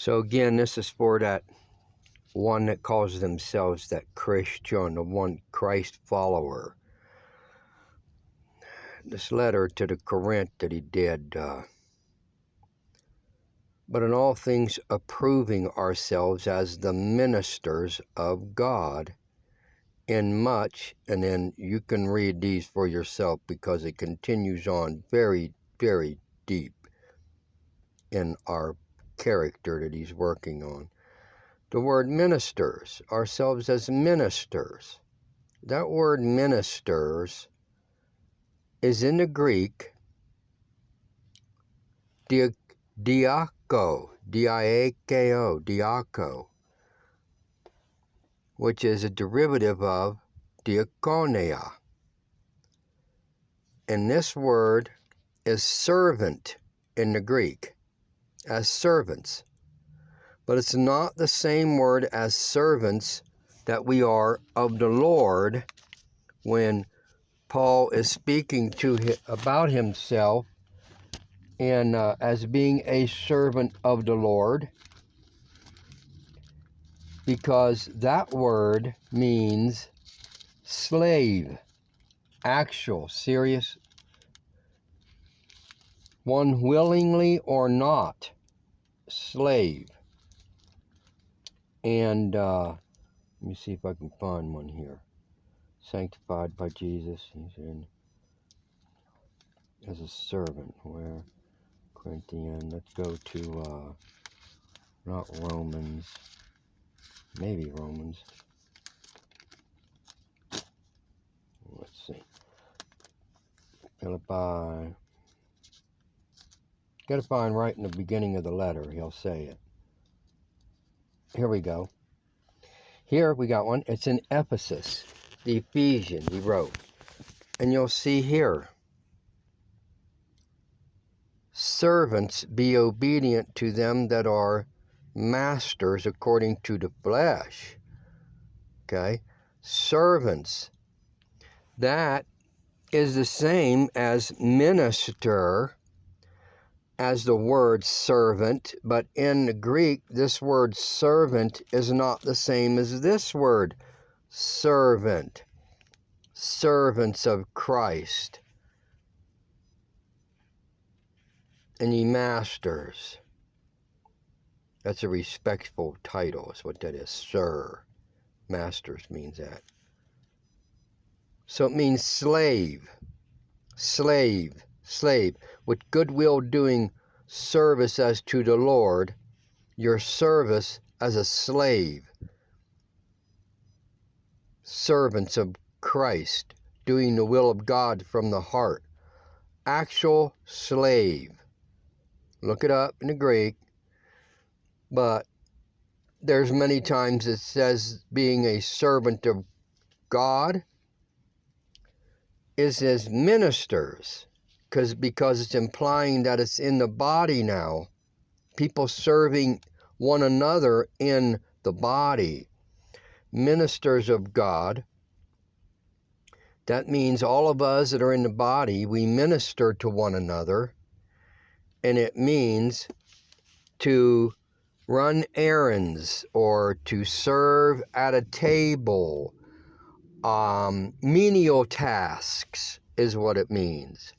So again, this is for that one that calls themselves that Christian, the one Christ follower. This letter to the Corinth that he did, but in all things approving ourselves as the ministers of God in much, and then you can read these for yourself because it continues on very, very deep in our character that he's working on. The word ministers, ourselves as ministers. That word ministers is in the Greek diako, D-I-A-K-O, diako, which is a derivative of diakonia. And this word is servant in the Greek, as servants. But it's not the same word as servants that we are of the Lord when Paul is speaking about himself and as being a servant of the Lord, because that word means slave, actual, serious, one willingly or not, slave. And let me see if I can find one here. Sanctified by Jesus, he's in as a servant. Where? Corinthians. Let's go to not Romans, maybe Romans. Let's see. Philippi. Got to find right in the beginning of the letter. He'll say it. Here we go. Here we got one. It's in Ephesus, the Ephesians he wrote. And you'll see here. Servants, be obedient to them that are masters according to the flesh. Okay? Servants. That is the same as minister, as the word servant, but in the Greek, this word servant is not the same as this word servant. Servants of Christ. And ye masters. That's a respectful title, is what that is. Sir. Masters means that. So it means slave. Slave. Slave. With goodwill doing service as to the Lord, your service as a slave. Servants of Christ, doing the will of God from the heart. Actual slave. Look it up in the Greek. But there's many times it says being a servant of God is as ministers. Because it's implying that it's in the body now. People serving one another in the body. Ministers of God. That means all of us that are in the body, we minister to one another. And it means to run errands or to serve at a table. Menial tasks is what it means.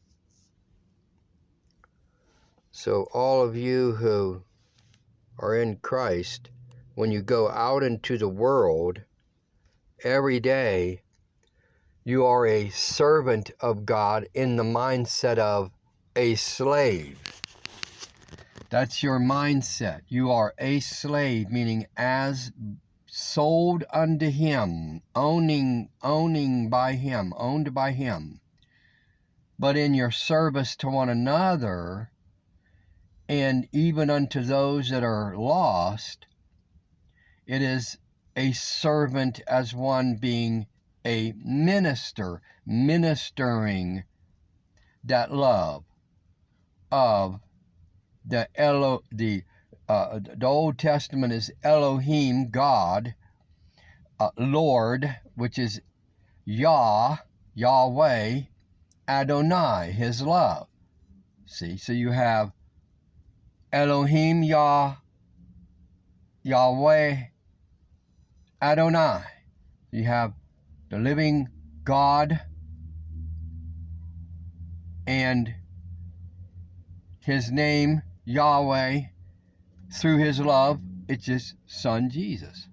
So all of you who are in Christ, when you go out into the world every day, you are a servant of God in the mindset of a slave. That's your mindset. You are a slave, meaning as sold unto him, owning by him, owned by him. But in your service to one another, and even unto those that are lost, it is a servant as one being a minister, ministering that love of the Old Testament is Elohim, God, Lord, which is Yahweh, Adonai, his love. See, so you have Elohim, Yah, Yahweh Adonai. You have the living God and his name, Yahweh, through his love, it's his son Jesus.